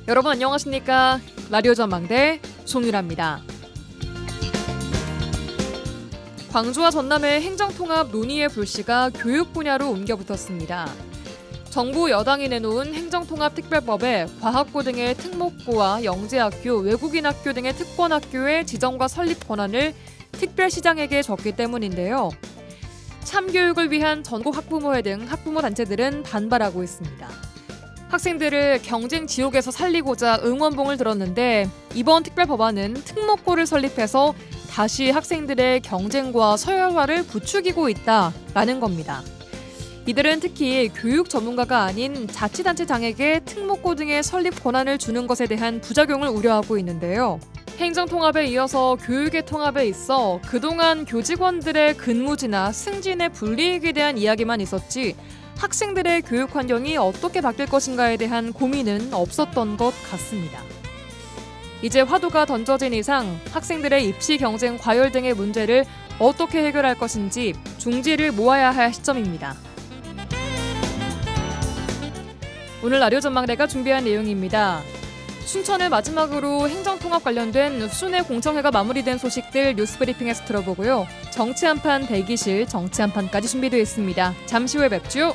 여러분 안녕하십니까? 라디오 전망대 송유라입니다. 광주와 전남의 행정통합 논의의 불씨가 교육 분야로 옮겨붙었습니다. 정부 여당이 내놓은 행정통합특별법에 과학고 등의 특목고와 영재학교, 외국인 학교 등의 특권학교의 지정과 설립 권한을 특별시장에게 줬기 때문인데요. 참교육을 위한 전국 학부모회 등 학부모 단체들은 반발하고 있습니다. 학생들을 경쟁 지옥에서 살리고자 응원봉을 들었는데 이번 특별법안은 특목고를 설립해서 다시 학생들의 경쟁과 서열화를 부추기고 있다라는 겁니다. 이들은 특히 교육 전문가가 아닌 자치단체장에게 특목고 등의 설립 권한을 주는 것에 대한 부작용을 우려하고 있는데요. 행정통합에 이어서 교육의 통합에 있어 그동안 교직원들의 근무지나 승진의 불이익에 대한 이야기만 있었지 학생들의 교육 환경이 어떻게 바뀔 것인가에 대한 고민은 없었던 것 같습니다. 이제 화두가 던져진 이상 학생들의 입시 경쟁 과열 등의 문제를 어떻게 해결할 것인지 중지를 모아야 할 시점입니다. 오늘 라디오 전망대가 준비한 내용입니다. 순천을 마지막으로 행정통합 관련된 순회 공청회가 마무리된 소식들 뉴스브리핑에서 들어보고요. 정치 한판 대기실, 정치 한판까지 준비되어 있습니다. 잠시 후에 뵙죠.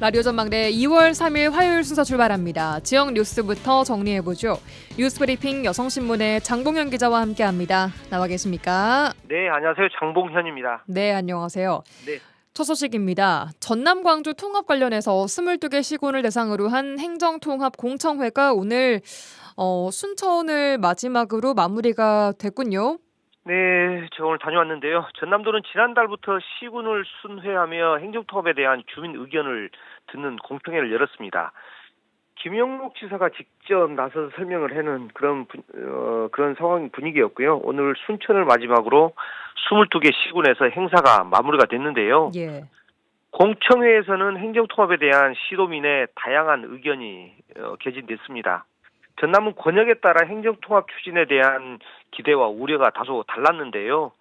라디오 전망대 2월 3일 화요일 순서 출발합니다. 지역 뉴스부터 정리해보죠. 뉴스브리핑 여성신문의 장봉현 기자와 함께합니다. 나와 계십니까? 네, 안녕하세요. 장봉현입니다. 네, 안녕하세요. 네. 첫 소식입니다. 전남 광주 통합 관련해서 22개 시군을 대상으로 한 행정통합 공청회가 오늘 순천을 마지막으로 마무리가 됐군요. 네, 저 오늘 다녀왔는데요. 전남도는 지난달부터 시군을 순회하며 행정통합에 대한 주민 의견을 듣는 공청회를 열었습니다. 김영록 지사가 직접 나서서 설명을 하는 그런 상황 분위기였고요. 오늘 순천을 마지막으로 22개 시군에서 행사가 마무리가 됐는데요. 예. 공청회에서는 행정통합에 대한 시도민의 다양한 의견이 개진됐습니다. 전남은 권역에 따라 행정통합 추진에 대한 기대와 우려가 다소 달랐는데요.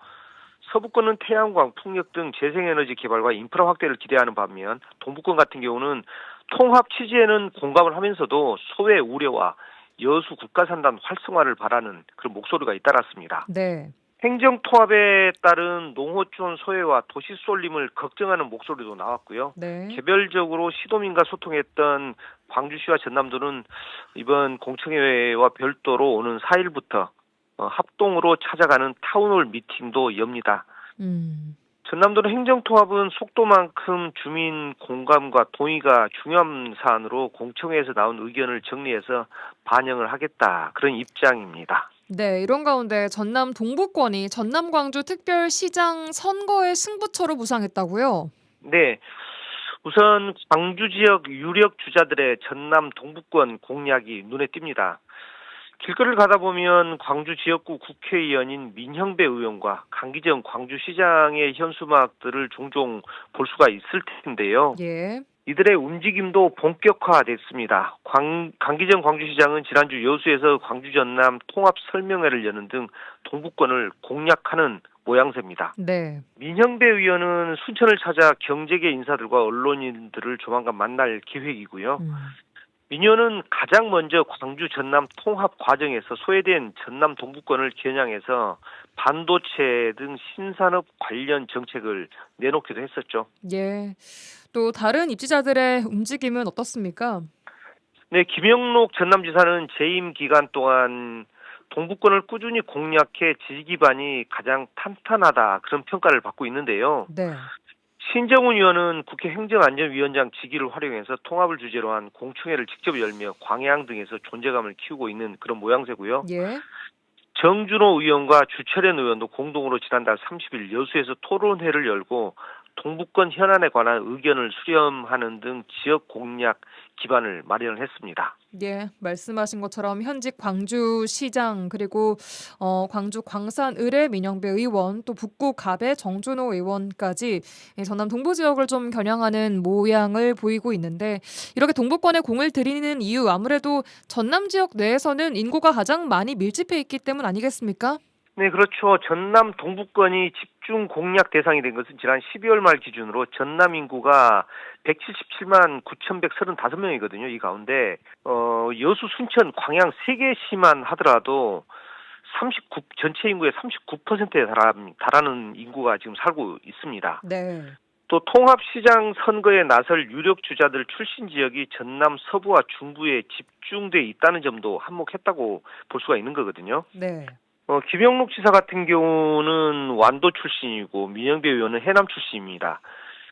서부권은 태양광, 풍력 등 재생에너지 개발과 인프라 확대를 기대하는 반면 동부권 같은 경우는 통합 취지에는 공감을 하면서도 소외 우려와 여수 국가산단 활성화를 바라는 그런 목소리가 잇따랐습니다. 네. 행정통합에 따른 농어촌 소외와 도시 쏠림을 걱정하는 목소리도 나왔고요. 네. 개별적으로 시도민과 소통했던 광주시와 전남도는 이번 공청회와 별도로 오는 4일부터 합동으로 찾아가는 타운홀 미팅도 엽니다. 전남도는 행정통합은 속도만큼 주민 공감과 동의가 중요한 사안으로 공청회에서 나온 의견을 정리해서 반영을 하겠다. 그런 입장입니다. 네, 이런 가운데 전남 동부권이 전남 광주 특별시장 선거의 승부처로 부상했다고요? 네. 우선 광주 지역 유력 주자들의 전남 동부권 공략이 눈에 띕니다. 길거리를 가다 보면 광주 지역구 국회의원인 민형배 의원과 강기정 광주시장의 현수막들을 종종 볼 수가 있을 텐데요. 예. 이들의 움직임도 본격화됐습니다. 강기정 광주시장은 지난주 여수에서 광주 전남 통합 설명회를 여는 등 동부권을 공략하는 모양새입니다. 네. 민형배 의원은 순천을 찾아 경제계 인사들과 언론인들을 조만간 만날 계획이고요. 민 의원은 가장 먼저 광주 전남 통합 과정에서 소외된 전남 동부권을 겨냥해서 반도체 등 신산업 관련 정책을 내놓기도 했었죠. 예. 또 다른 입지자들의 움직임은 어떻습니까? 네, 김영록 전남지사는 재임 기간 동안 동부권을 꾸준히 공략해 지지 기반이 가장 탄탄하다 그런 평가를 받고 있는데요. 네. 신정훈 의원은 국회 행정안전위원장 직위를 활용해서 통합을 주제로 한 공청회를 직접 열며 광양 등에서 존재감을 키우고 있는 그런 모양새고요. 예. 정준호 의원과 주철현 의원도 공동으로 지난달 30일 여수에서 토론회를 열고 동북권 현안에 관한 의견을 수렴하는 등 지역 공약 기반을 마련을 했습니다. 예, 말씀하신 것처럼 현직 광주시장 그리고 광주 광산 의뢰 민영배 의원 또 북구 갑의 정준호 의원까지 전남 동부 지역을 좀 겨냥하는 모양을 보이고 있는데 이렇게 동부권에 공을 들이는 이유 아무래도 전남 지역 내에서는 인구가 가장 많이 밀집해 있기 때문 아니겠습니까? 네, 그렇죠. 전남 동부권이 집중 공약 대상이 된 것은 지난 12월 말 기준으로 전남 인구가 177만 9,135명이거든요. 이 가운데 여수, 순천, 광양 3개 시만 하더라도 전체 인구의 39%에 달하는 인구가 지금 살고 있습니다. 네. 또 통합시장 선거에 나설 유력 주자들 출신 지역이 전남 서부와 중부에 집중돼 있다는 점도 한몫했다고 볼 수가 있는 거거든요. 네. 김영록 지사 같은 경우는 완도 출신이고 민영배 의원은 해남 출신입니다.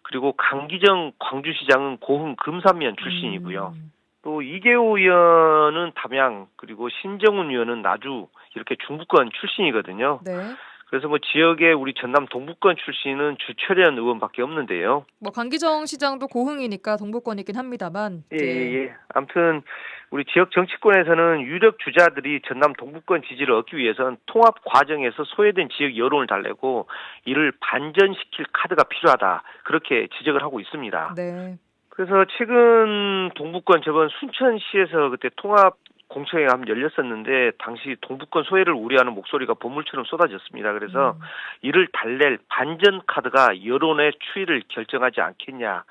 그리고 강기정 광주시장은 고흥 금산면 출신이고요. 또 이계호 의원은 담양 그리고 신정훈 의원은 나주 이렇게 중부권 출신이거든요. 네. 그래서 지역에 우리 전남 동부권 출신은 주철현 의원밖에 없는데요. 강기정 시장도 고흥이니까 동부권이긴 합니다만. 예. 아무튼 우리 지역 정치권에서는 유력 주자들이 전남 동부권 지지를 얻기 위해서는 통합 과정에서 소외된 지역 여론을 달래고 이를 반전시킬 카드가 필요하다. 그렇게 지적을 하고 있습니다. 네. 그래서 최근 동부권 저번 순천시에서 그때 통합 공청회가 한번 열렸었는데 당시 동부권 소외를 우려하는 목소리가 보물처럼 쏟아졌습니다. 그래서 이를 달랠 반전 카드가 여론의 추이를 결정하지 않겠냐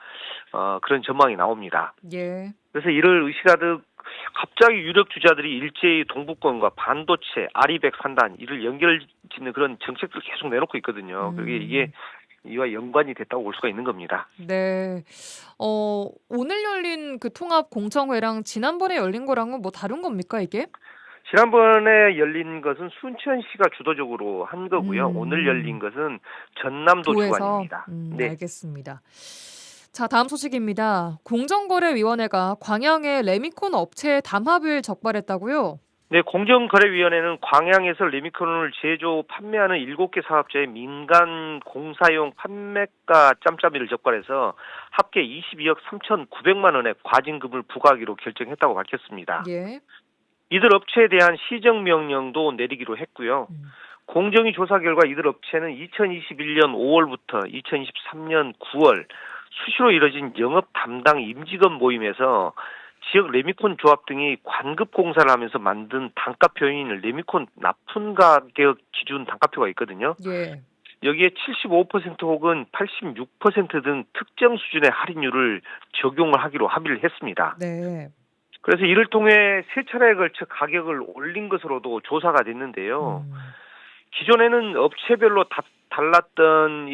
그런 전망이 나옵니다. 예. 그래서 이를 의식하듯 갑자기 유력 주자들이 일제히 동부권과 반도체, 아리백 산단 이를 연결짓는 그런 정책들을 계속 내놓고 있거든요. 그게 이게 이와 연관이 됐다고 볼 수가 있는 겁니다. 네. 오늘 열린 그 통합 공청회랑 지난번에 열린 거랑은 다른 겁니까, 이게? 지난번에 열린 것은 순천시가 주도적으로 한 거고요. 오늘 열린 것은 전남도 도에서? 주관입니다. 네. 알겠습니다. 자, 다음 소식입니다. 공정거래위원회가 광양의 레미콘 업체의 담합을 적발했다고요? 네, 공정거래위원회는 광양에서 레미콘을 제조, 판매하는 7개 사업자의 민간 공사용 판매가 짬짬이를 적발해서 합계 22억 3,900만 원의 과징금을 부과하기로 결정했다고 밝혔습니다. 예. 이들 업체에 대한 시정명령도 내리기로 했고요. 공정위 조사 결과 이들 업체는 2021년 5월부터 2023년 9월 수시로 이뤄진 영업 담당 임직원 모임에서 지역 레미콘 조합 등이 관급 공사를 하면서 만든 단가표인 레미콘 납품 가격 기준 단가표가 있거든요. 예. 여기에 75% 혹은 86% 등 특정 수준의 할인율을 적용을 하기로 합의를 했습니다. 네. 그래서 이를 통해 세 차례에 걸쳐 가격을 올린 것으로도 조사가 됐는데요. 기존에는 업체별로 달랐던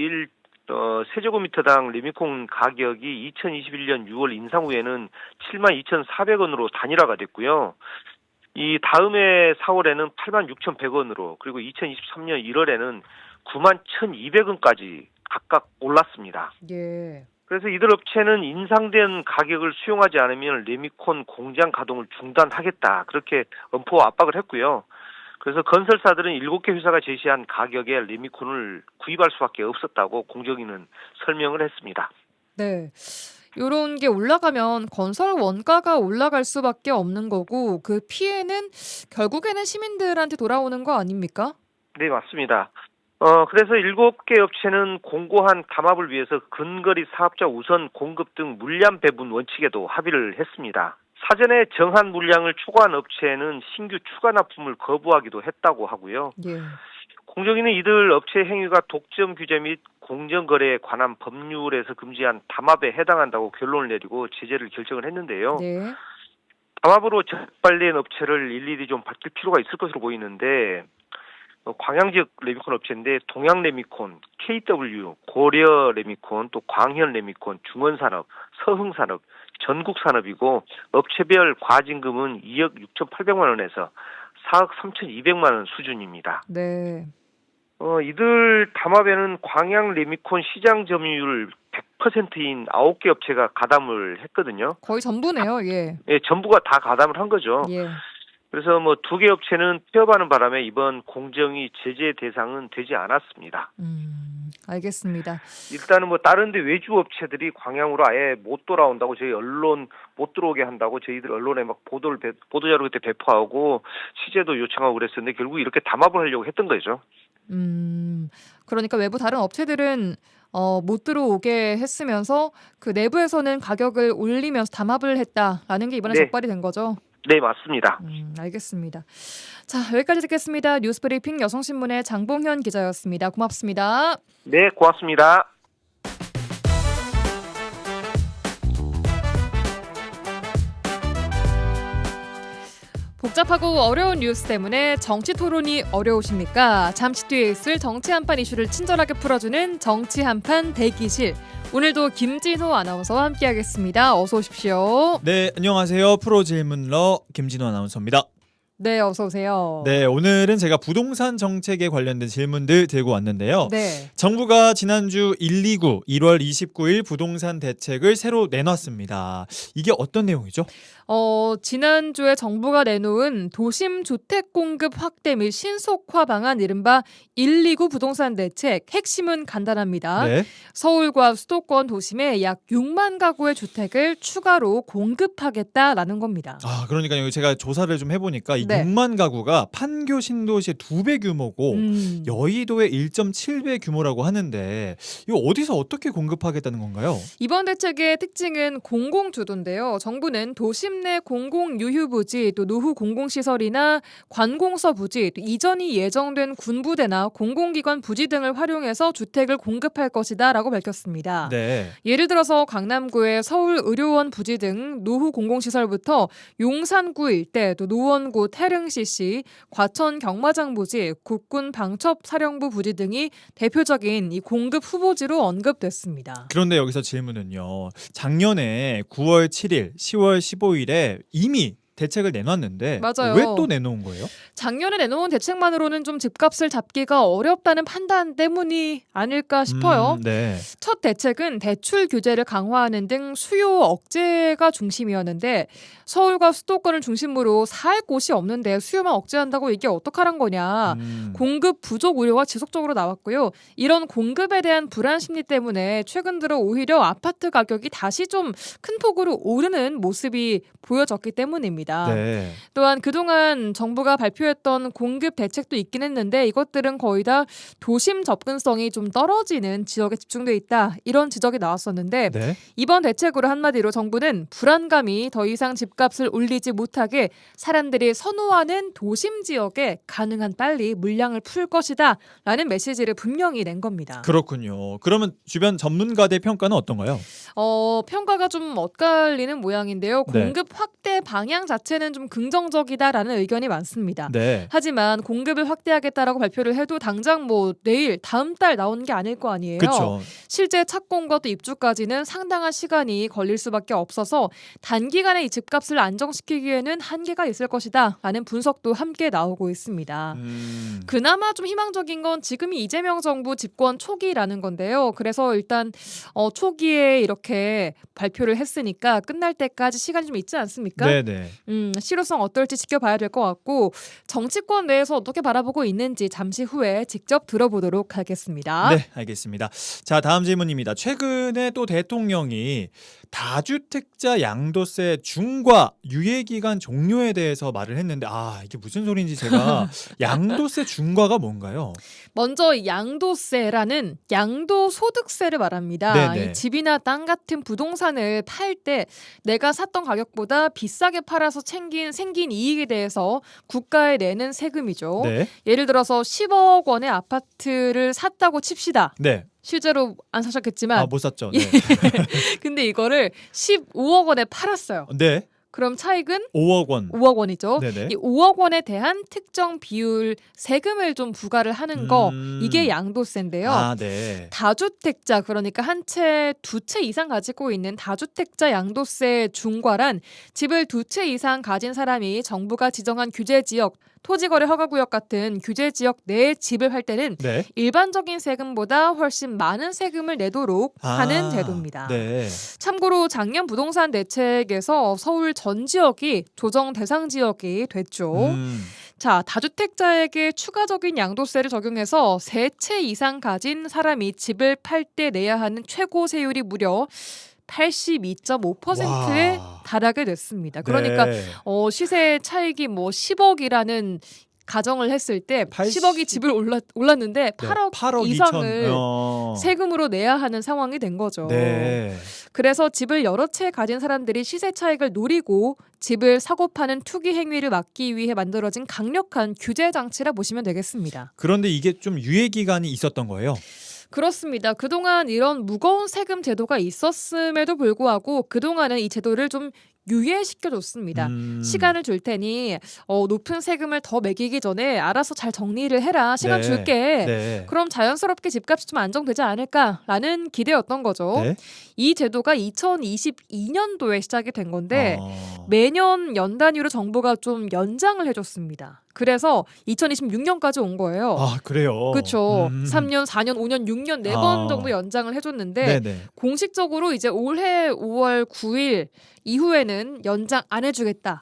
세제곱미터당 레미콘 가격이 2021년 6월 인상 후에는 72,400원으로 단일화가 됐고요. 이 다음해 4월에는 86,100원으로 그리고 2023년 1월에는 91,200원까지 각각 올랐습니다. 예. 그래서 이들 업체는 인상된 가격을 수용하지 않으면 레미콘 공장 가동을 중단하겠다. 그렇게 엄포와 압박을 했고요. 그래서 건설사들은 7개 회사가 제시한 가격에 레미콘을 구입할 수밖에 없었다고 공정위는 설명을 했습니다. 네. 요런 게 올라가면 건설 원가가 올라갈 수밖에 없는 거고 그 피해는 결국에는 시민들한테 돌아오는 거 아닙니까? 네, 맞습니다. 그래서 7개 업체는 공고한 담합을 위해서 근거리 사업자 우선 공급 등 물량 배분 원칙에도 합의를 했습니다. 사전에 정한 물량을 초과한 업체는 신규 추가 납품을 거부하기도 했다고 하고요. 예. 공정위는 이들 업체 행위가 독점 규제 및 공정거래에 관한 법률에서 금지한 담합에 해당한다고 결론을 내리고 제재를 결정을 했는데요. 네. 담합으로 적발된 업체를 일일이 좀 밝힐 필요가 있을 것으로 보이는데 광양 지역 레미콘 업체인데 동양 레미콘, KW, 고려 레미콘, 또 광현 레미콘, 중원산업, 서흥산업, 전국산업이고 업체별 과징금은 2억 6,800만 원에서 4억 3,200만 원 수준입니다. 네. 이들 담합에는 광양 레미콘 시장 점유율 100%인 9개 업체가 가담을 했거든요. 거의 전부네요. 예. 예, 전부가 다 가담을 한 거죠. 예. 그래서 2개 업체는 폐업하는 바람에 이번 공정위 제재 대상은 되지 않았습니다. 알겠습니다. 일단은 뭐 다른 데 외주 업체들이 광양으로 아예 못 돌아온다고 저희 언론 못 들어오게 한다고 저희들 언론에 막 보도자료 그때 배포하고 취재도 요청하고 그랬었는데 결국 이렇게 담합을 하려고 했던 거죠. 그러니까 외부 다른 업체들은 못 들어오게 했으면서 그 내부에서는 가격을 올리면서 담합을 했다라는 게 이번에 네. 적발이 된 거죠. 네, 맞습니다. 알겠습니다. 자, 여기까지 듣겠습니다. 뉴스브리핑 여성신문의 장봉현 기자였습니다. 고맙습니다. 네, 고맙습니다. 복잡하고 어려운 뉴스 때문에 정치 토론이 어려우십니까? 잠시 뒤에 있을 정치 한판 이슈를 친절하게 풀어주는 정치 한판 대기실. 오늘도 김진호 아나운서와 함께하겠습니다. 어서 오십시오. 네, 안녕하세요. 프로 질문러 김진호 아나운서입니다. 네, 어서 오세요. 네, 오늘은 제가 부동산 정책에 관련된 질문들 들고 왔는데요. 네. 정부가 지난주 129, 1월 29일 부동산 대책을 새로 내놨습니다. 이게 어떤 내용이죠? 지난주에 정부가 내놓은 도심 주택 공급 확대 및 신속화 방안 이른바 129 부동산 대책 핵심은 간단합니다. 네. 서울과 수도권 도심에 약 6만 가구의 주택을 추가로 공급하겠다라는 겁니다. 아, 그러니까요. 제가 조사를 좀 해보니까 이 네. 6만 가구가 판교 신도시의 2배 규모고 여의도의 1.7배 규모라고 하는데 이거 어디서 어떻게 공급하겠다는 건가요? 이번 대책의 특징은 공공주도인데요. 정부는 도심 내 공공유휴부지, 또 노후 공공시설이나 관공서 부지, 또 이전이 예정된 군부대나 공공기관 부지 등을 활용해서 주택을 공급할 것이다 라고 밝혔습니다. 네. 예를 들어서 강남구의 서울의료원 부지 등 노후 공공시설부터 용산구 일대, 또 노원구 태릉CC, 과천 경마장 부지, 국군 방첩사령부 부지 등이 대표적인 이 공급 후보지로 언급됐습니다. 그런데 여기서 질문은요. 작년에 9월 7일, 10월 15일에 이미 대책을 내놨는데 맞아요. 왜 또 내놓은 거예요? 작년에 내놓은 대책만으로는 좀 집값을 잡기가 어렵다는 판단 때문이 아닐까 싶어요. 네. 첫 대책은 대출 규제를 강화하는 등 수요 억제가 중심이었는데 서울과 수도권을 중심으로 살 곳이 없는데 수요만 억제한다고 이게 어떡하란 거냐. 공급 부족 우려가 지속적으로 나왔고요. 이런 공급에 대한 불안 심리 때문에 최근 들어 오히려 아파트 가격이 다시 좀 큰 폭으로 오르는 모습이 보여졌기 때문입니다. 네. 또한 그동안 정부가 발표했던 공급 대책도 있긴 했는데 이것들은 거의 다 도심 접근성이 좀 떨어지는 지역에 집중돼 있다. 이런 지적이 나왔었는데 네. 이번 대책으로 한마디로 정부는 불안감이 더 이상 집값을 올리지 못하게 사람들이 선호하는 도심 지역에 가능한 빨리 물량을 풀 것이다 라는 메시지를 분명히 낸 겁니다. 그렇군요. 그러면 주변 전문가들 평가는 어떤가요? 평가가 좀 엇갈리는 모양인데요. 네. 공급 확대 방향 자체는 좀 긍정적이다라는 의견이 많습니다. 네. 하지만 공급을 확대하겠다라고 발표를 해도 당장 뭐 내일 다음 달 나오는 게 아닐 거 아니에요. 그렇죠. 실제 착공과 또 입주까지는 상당한 시간이 걸릴 수밖에 없어서 단기간에 이 집값을 안정시키기에는 한계가 있을 것이다 라는 분석도 함께 나오고 있습니다. 그나마 좀 희망적인 건 지금이 이재명 정부 집권 초기라는 건데요. 그래서 일단 초기에 이렇게 발표를 했으니까 끝날 때까지 시간이 좀 있지 않습니까? 네네. 실효성 어떨지 지켜봐야 될 것 같고 정치권 내에서 어떻게 바라보고 있는지 잠시 후에 직접 들어보도록 하겠습니다. 네, 알겠습니다. 자, 다음 질문입니다. 최근에 또 대통령이 다주택자 양도세 중과 유예기간 종료에 대해서 말을 했는데 이게 무슨 소리인지 제가 양도세 중과가 뭔가요? 먼저 양도세라는 양도소득세를 말합니다. 네네. 이 집이나 땅 같은 부동산을 팔 때 내가 샀던 가격보다 비싸게 팔아서 생긴 이익에 대해서 국가에 내는 세금이죠. 네. 예를 들어서 10억 원의 아파트를 샀다고 칩시다. 네. 실제로 안 사셨겠지만 못 샀죠. 네. 근데 이거를 15억 원에 팔았어요. 네. 그럼 차익은 5억 원. 5억 원이죠. 네네. 이 5억 원에 대한 특정 비율 세금을 좀 부과를 하는 거 이게 양도세인데요. 네. 다주택자 그러니까 한 채, 두 채 이상 가지고 있는 다주택자 양도세 중과란 집을 두 채 이상 가진 사람이 정부가 지정한 규제지역 토지거래 허가구역 같은 규제지역 내에 집을 할 때는 네. 일반적인 세금보다 훨씬 많은 세금을 내도록 하는 제도입니다. 네. 참고로 작년 부동산 대책에서 서울 전 지역이 조정 대상 지역이 됐죠. 자, 다주택자에게 추가적인 양도세를 적용해서 세 채 이상 가진 사람이 집을 팔 때 내야 하는 최고 세율이 무려 82.5%에 와. 달하게 됐습니다. 그러니까 네. 시세 차익이 뭐 10억이라는 가정을 했을 때 80 10억이 집을 올랐는데 네, 8억 2천. 이상을 세금으로 내야 하는 상황이 된 거죠. 네. 그래서 집을 여러 채 가진 사람들이 시세 차익을 노리고 집을 사고 파는 투기 행위를 막기 위해 만들어진 강력한 규제 장치라 보시면 되겠습니다. 그런데 이게 좀 유예 기간이 있었던 거예요. 그렇습니다. 그동안 이런 무거운 세금 제도가 있었음에도 불구하고 그동안은 이 제도를 좀 유예시켜줬습니다. 시간을 줄 테니 높은 세금을 더 매기기 전에 알아서 잘 정리를 해라. 시간 네. 줄게. 네. 그럼 자연스럽게 집값이 좀 안정되지 않을까라는 기대였던 거죠. 네. 이 제도가 2022년도에 시작이 된 건데 어. 매년 연 단위로 정부가 좀 연장을 해줬습니다. 그래서 2026년까지 온 거예요. 아, 그래요. 그렇죠. 3년, 4년, 5년, 6년 4번 정도 연장을 해줬는데 네네. 공식적으로 이제 올해 5월 9일 이후에는 연장 안 해주겠다.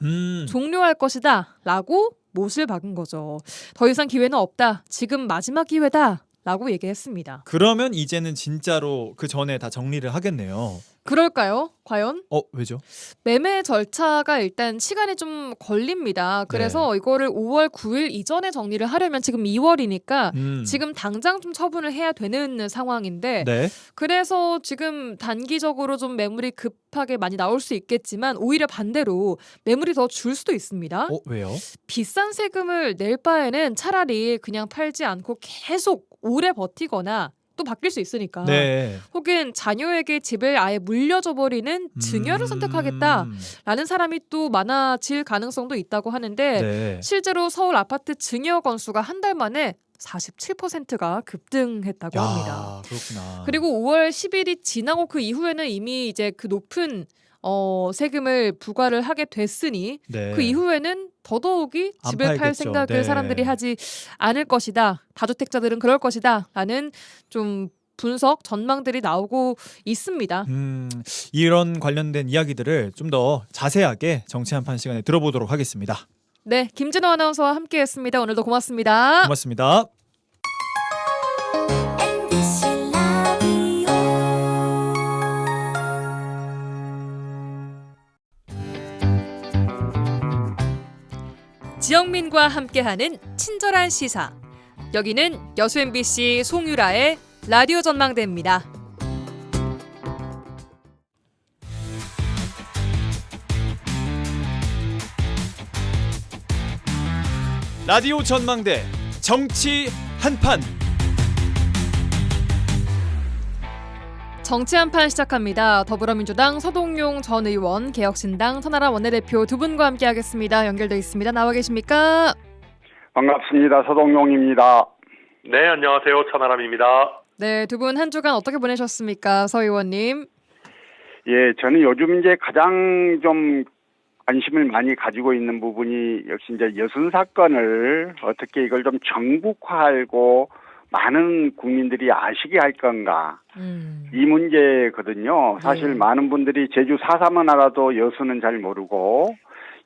종료할 것이다. 라고 못을 박은 거죠. 더 이상 기회는 없다. 지금 마지막 기회다. 라고 얘기했습니다. 그러면 이제는 진짜로 그 전에 다 정리를 하겠네요. 그럴까요? 과연? 왜죠? 매매 절차가 일단 시간이 좀 걸립니다. 그래서 이거를 5월 9일 이전에 정리를 하려면 지금 2월이니까 지금 당장 좀 처분을 해야 되는 상황인데 네. 그래서 지금 단기적으로 좀 매물이 급하게 많이 나올 수 있겠지만 오히려 반대로 매물이 더 줄 수도 있습니다. 왜요? 비싼 세금을 낼 바에는 차라리 그냥 팔지 않고 계속 오래 버티거나 또 바뀔 수 있으니까 네. 혹은 자녀에게 집을 아예 물려줘 버리는 증여를 선택하겠다라는 사람이 또 많아질 가능성도 있다고 하는데 네. 실제로 서울 아파트 증여 건수가 한 달 만에 47%가 급등했다고 합니다. 그렇구나. 그리고 5월 10일이 지나고 그 이후에는 이미 이제 그 높은 세금을 부과를 하게 됐으니 네. 그 이후에는 더더욱이 안 집을 팔 팔겠죠. 생각을 네. 사람들이 하지 않을 것이다. 다주택자들은 그럴 것이다. 라는 좀 분석, 전망들이 나오고 있습니다. 이런 관련된 이야기들을 좀 더 자세하게 정치 한판 시간에 들어보도록 하겠습니다. 네, 김진호 아나운서와 함께했습니다. 오늘도 고맙습니다. 고맙습니다. MBC 라디오 지영민과 함께하는 친절한 시사. 여기는 여수 MBC 송유라의 라디오 전망대입니다. 라디오 전망대 정치 한판. 정치 한판 시작합니다. 더불어민주당 서동용 전 의원, 개혁신당 천하람 원내대표 두 분과 함께하겠습니다. 연결돼 있습니다. 나와 계십니까? 반갑습니다. 서동용입니다. 네, 안녕하세요. 천하람입니다. 네, 두 분 한 주간 어떻게 보내셨습니까? 서 의원님. 예, 저는 요즘 이제 가장 좀 관심을 많이 가지고 있는 부분이 역시 이제 여순 사건을 어떻게 이걸 좀 정국화하고 많은 국민들이 아시게 할 건가. 이 문제거든요. 사실 네. 많은 분들이 제주 4.3은 알아도 여순은 잘 모르고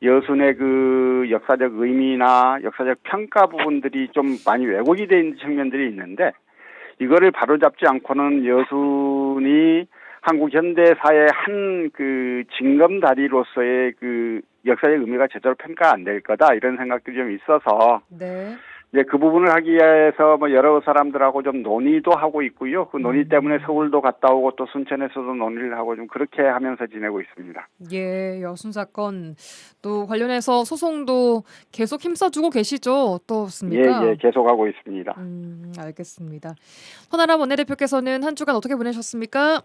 여순의 그 역사적 의미나 역사적 평가 부분들이 좀 많이 왜곡이 되어 있는 측면들이 있는데 이거를 바로잡지 않고는 여순이 한국 현대사의 한 그 징검다리로서의 그 역사적 의미가 제대로 평가 안 될 거다 이런 생각들이 좀 있어서 네. 이제 그 부분을 하기 위해서 뭐 여러 사람들하고 좀 논의도 하고 있고요. 그 논의 때문에 서울도 갔다 오고 또 순천에서도 논의를 하고 좀 그렇게 하면서 지내고 있습니다. 예, 여순 사건 또 관련해서 소송도 계속 힘써주고 계시죠? 어떻습니까? 예, 계속하고 있습니다. 알겠습니다. 천하람 원내대표께서는 한 주간 어떻게 보내셨습니까?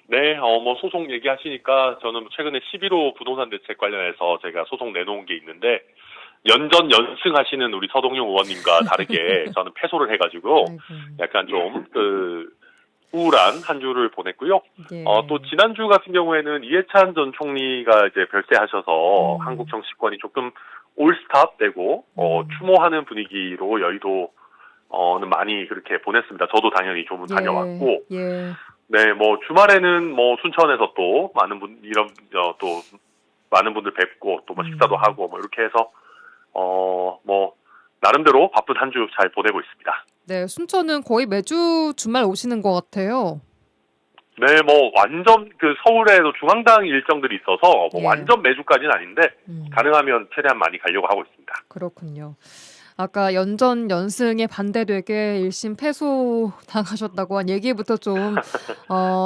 네, 뭐 소송 얘기하시니까 저는 최근에 11호 부동산 대책 관련해서 제가 소송 내놓은 게 있는데 연전 연승하시는 우리 서동용 의원님과 다르게 저는 패소를 해가지고 약간 좀 우울한 한 주를 보냈고요. 예. 또 지난주 같은 경우에는 이해찬 전 총리가 이제 별세하셔서 한국 정치권이 조금 올스탑되고 추모하는 분위기로 여의도는 많이 그렇게 보냈습니다. 저도 당연히 좀 다녀왔고. 예. 네, 뭐 주말에는 뭐 순천에서 또 많은 분들 뵙고 또 뭐 식사도 하고 뭐 이렇게 해서 뭐 나름대로 바쁜 한 주 잘 보내고 있습니다. 네, 순천은 거의 매주 주말 오시는 것 같아요. 네, 뭐 완전 그 서울에도 중앙당 일정들이 있어서 뭐 예. 완전 매주까지는 아닌데 가능하면 최대한 많이 가려고 하고 있습니다. 그렇군요. 아까 연전 연승에 반대되게 1심 패소 당하셨다고 한 얘기부터 좀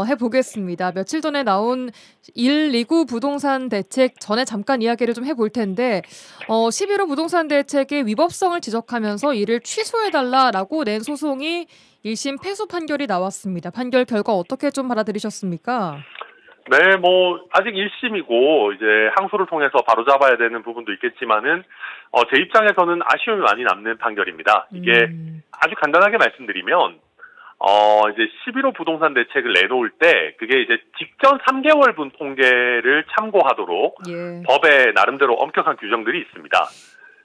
해보겠습니다. 며칠 전에 나온 129 부동산 대책 전에 잠깐 이야기를 좀 해볼 텐데 11호 부동산 대책의 위법성을 지적하면서 이를 취소해달라라고 낸 소송이 1심 패소 판결이 나왔습니다. 판결 결과 어떻게 좀 받아들이셨습니까? 네, 뭐 아직 1심이고 이제 항소를 통해서 바로잡아야 되는 부분도 있겠지만은 제 입장에서는 아쉬움이 많이 남는 판결입니다. 이게 아주 간단하게 말씀드리면 이제 11호 부동산 대책을 내놓을 때 그게 이제 직전 3개월분 통계를 참고하도록 예. 법에 나름대로 엄격한 규정들이 있습니다.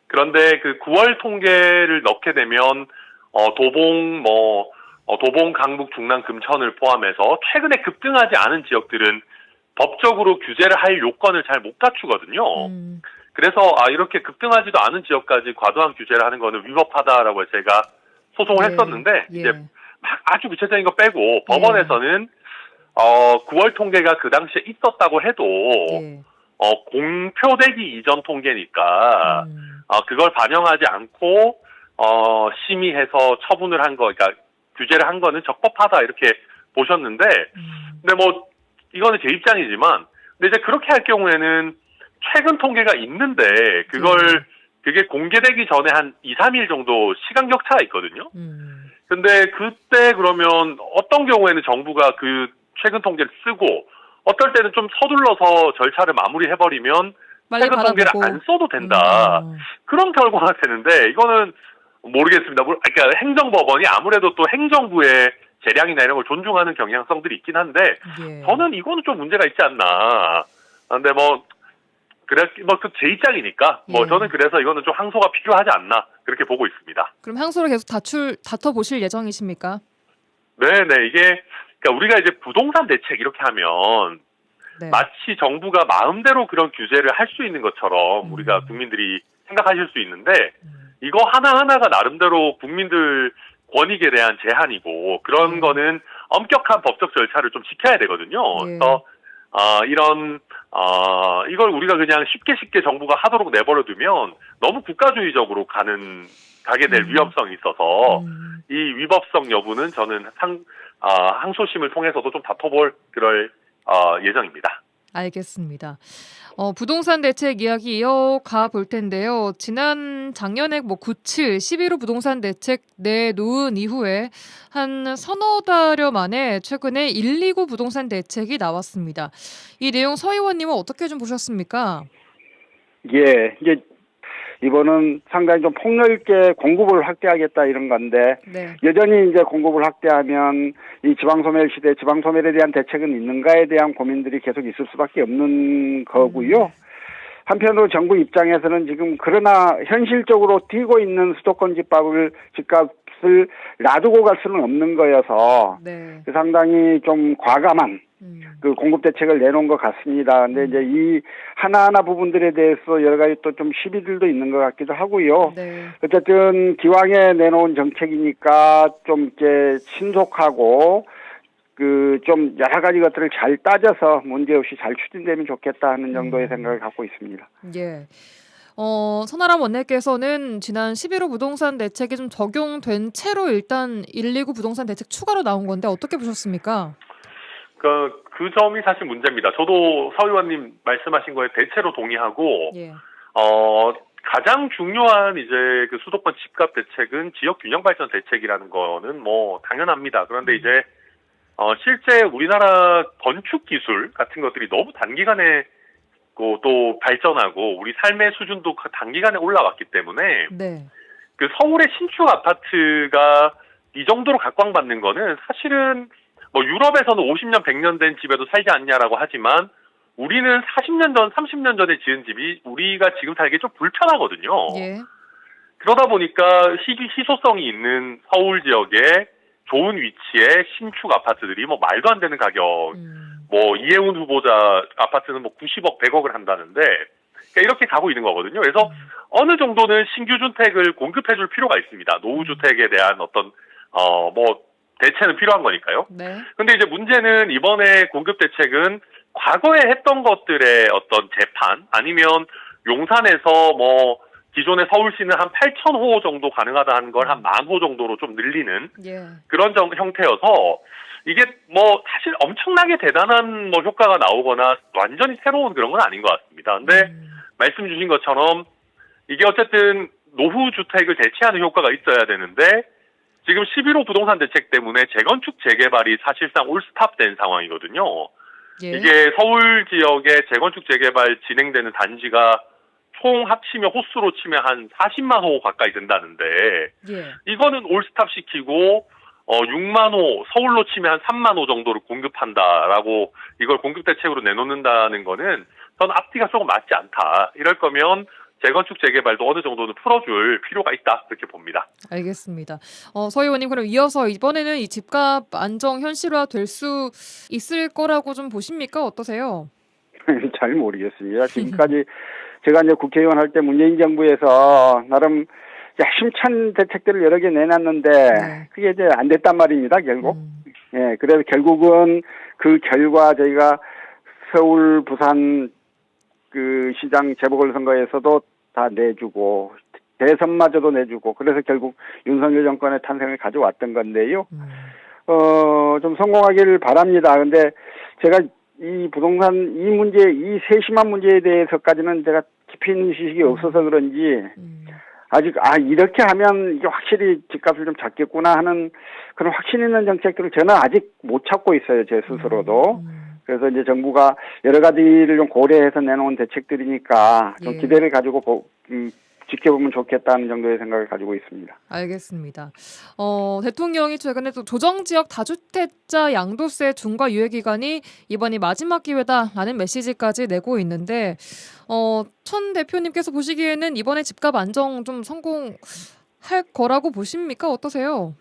그런데 그 9월 통계를 넣게 되면 도봉, 강북, 중랑, 금천을 포함해서 최근에 급등하지 않은 지역들은 법적으로 규제를 할 요건을 잘 못 갖추거든요. 그래서 이렇게 급등하지도 않은 지역까지 과도한 규제를 하는 거는 위법하다라고 제가 소송을 예. 했었는데 예. 이제 막 아주 구체적인 거 빼고 법원에서는 9월 통계가 그 당시에 있었다고 해도 예. 공표되기 이전 통계니까 그걸 반영하지 않고 심의해서 처분을 한 거, 그러니까 규제를 한 거는 적법하다 이렇게 보셨는데, 근데 뭐 이거는 제 입장이지만, 근데 이제 그렇게 할 경우에는 최근 통계가 있는데 그게 공개되기 전에 한 2, 3일 정도 시간 격차가 있거든요. 근데 그때 그러면 어떤 경우에는 정부가 그 최근 통계를 쓰고 어떨 때는 좀 서둘러서 절차를 마무리해버리면 최근 통계를 안 써도 된다. 그런 결과가 되는데 이거는 모르겠습니다. 그러니까 행정법원이 아무래도 또 행정부의 재량이나 이런 걸 존중하는 경향성들이 있긴 한데 예. 저는 이거는 좀 문제가 있지 않나. 근데 그 제 입장이니까 예. 저는 그래서 이거는 좀 항소가 필요하지 않나 그렇게 보고 있습니다. 그럼 항소를 계속 다퉈보실 예정이십니까? 네네 이게 그러니까 우리가 이제 부동산 대책 이렇게 하면 네. 마치 정부가 마음대로 그런 규제를 할 수 있는 것처럼 우리가 국민들이 생각하실 수 있는데 이거 하나하나가 나름대로 국민들 권익에 대한 제한이고 그런 거는 엄격한 법적 절차를 좀 지켜야 되거든요. 예. 그래서 이걸 우리가 그냥 쉽게 정부가 하도록 내버려두면 너무 국가주의적으로 가게 될 위험성이 있어서 이 위법성 여부는 저는 항소심을 통해서도 좀 다퉈볼 그럴 예정입니다. 알겠습니다. 부동산 대책 이야기 이어가 볼 텐데요. 작년에 9.7, 11호 부동산 대책 내놓은 이후에 한 서너 달여 만에 최근에 129 부동산 대책이 나왔습니다. 이 내용 서 의원님은 어떻게 좀 보셨습니까? 예, 이제 이번은 상당히 좀 폭넓게 공급을 확대하겠다 이런 건데 네. 여전히 이제 공급을 확대하면 이 지방소멸 시대 지방소멸에 대한 대책은 있는가에 대한 고민들이 계속 있을 수밖에 없는 거고요. 한편으로 정부 입장에서는 지금 그러나 현실적으로 뛰고 있는 수도권 집값을 놔두고 갈 수는 없는 거여서 네. 상당히 좀 과감한 그 공급 대책을 내놓은 것 같습니다. 근데 이제 이 하나하나 부분들에 대해서 여러 가지 또 좀 시비들도 있는 것 같기도 하고요. 네. 어쨌든 기왕에 내놓은 정책이니까 좀 이렇게 신속하고 좀 여러 가지 것들을 잘 따져서 문제없이 잘 추진되면 좋겠다 하는 정도의 생각을 갖고 있습니다. 예. 선아람 원내께서는 지난 11호 부동산 대책이 좀 적용된 채로 일단 129 부동산 대책 추가로 나온 건데 어떻게 보셨습니까? 그 점이 사실 문제입니다. 저도 서 의원님 말씀하신 거에 대체로 동의하고, 예. 가장 중요한 이제 그 수도권 집값 대책은 지역 균형 발전 대책이라는 거는 뭐 당연합니다. 그런데 이제, 실제 우리나라 건축 기술 같은 것들이 너무 단기간에 또 발전하고 우리 삶의 수준도 단기간에 올라왔기 때문에, 네. 그 서울의 신축 아파트가 이 정도로 각광받는 거는 사실은 유럽에서는 50년, 100년 된 집에도 살지 않냐라고 하지만 우리는 40년 전, 30년 전에 지은 집이 우리가 지금 살기 좀 불편하거든요. 예. 그러다 보니까 희소성이 있는 서울 지역에 좋은 위치에 신축 아파트들이 말도 안 되는 가격, 이혜훈 후보자 아파트는 90억, 100억을 한다는데, 그러니까 이렇게 가고 있는 거거든요. 그래서 어느 정도는 신규 주택을 공급해줄 필요가 있습니다. 노후 주택에 대한 어떤 대체는 필요한 거니까요. 네. 근데 이제 문제는 이번에 공급 대책은 과거에 했던 것들의 어떤 재판 아니면 용산에서 기존의 서울시는 한 8,000호 정도 가능하다는 걸 한 10,000호 정도로 좀 늘리는 예. 그런 형태여서 이게 사실 엄청나게 대단한 효과가 나오거나 완전히 새로운 그런 건 아닌 것 같습니다. 근데 말씀 주신 것처럼 이게 어쨌든 노후 주택을 대체하는 효과가 있어야 되는데 지금 11호 부동산 대책 때문에 재건축 재개발이 사실상 올스탑된 상황이거든요. 예. 이게 서울 지역에 재건축 재개발 진행되는 단지가 총 합치면 호수로 치면 한 40만 호 가까이 된다는데 예. 이거는 올스탑 시키고 6만 호 서울로 치면 한 3만 호 정도를 공급한다라고 이걸 공급 대책으로 내놓는다는 거는 저는 앞뒤가 조금 맞지 않다. 이럴 거면 재건축 재개발도 어느 정도는 풀어줄 필요가 있다 그렇게 봅니다. 알겠습니다. 서 의원님 그럼 이어서 이번에는 이 집값 안정 현실화 될 수 있을 거라고 좀 보십니까? 어떠세요? 잘 모르겠습니다. 지금까지 제가 이제 국회의원 할 때 문재인 정부에서 나름 힘찬 대책들을 여러 개 내놨는데 네. 그게 이제 안 됐단 말입니다. 결국. 예, 그래서 결국은 그 결과 저희가 서울, 부산 그 시장 재보궐선거에서도 다 내주고 대선마저도 내주고 그래서 결국 윤석열 정권의 탄생을 가져왔던 건데요. 좀 성공하기를 바랍니다. 근데 제가 이 부동산 이 문제, 이 세심한 문제에 대해서까지는 제가 깊이 있는 지식이 없어서 그런지 아직 이렇게 하면 이게 확실히 집값을 좀 잡겠구나 하는 그런 확신 있는 정책들을 저는 아직 못 찾고 있어요. 제 스스로도. 그래서 이제 정부가 여러 가지를 좀 고려해서 내놓은 대책들이니까 좀 예. 기대를 가지고 지켜보면 좋겠다는 정도의 생각을 가지고 있습니다. 알겠습니다. 대통령이 최근에 또 조정지역 다주택자 양도세 중과 유예 기간이 이번이 마지막 기회다라는 메시지까지 내고 있는데 천 대표님께서 보시기에는 이번에 집값 안정 좀 성공할 거라고 보십니까? 어떠세요?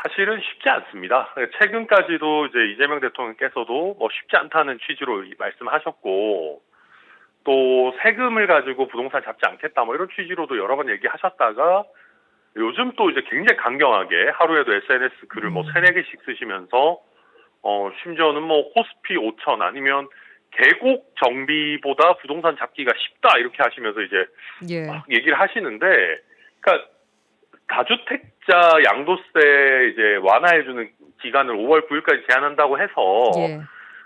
사실은 쉽지 않습니다. 최근까지도 이제 이재명 대통령께서도 쉽지 않다는 취지로 말씀하셨고 또 세금을 가지고 부동산 잡지 않겠다 이런 취지로도 여러 번 얘기하셨다가 요즘 또 이제 굉장히 강경하게 하루에도 SNS 글을 3-4개씩 쓰시면서 심지어는 호스피 5천 아니면 계곡 정비보다 부동산 잡기가 쉽다 이렇게 하시면서 이제 예. 막 얘기를 하시는데 그러니까 다주택자 양도세 이제 완화해주는 기간을 5월 9일까지 제한한다고 해서 예.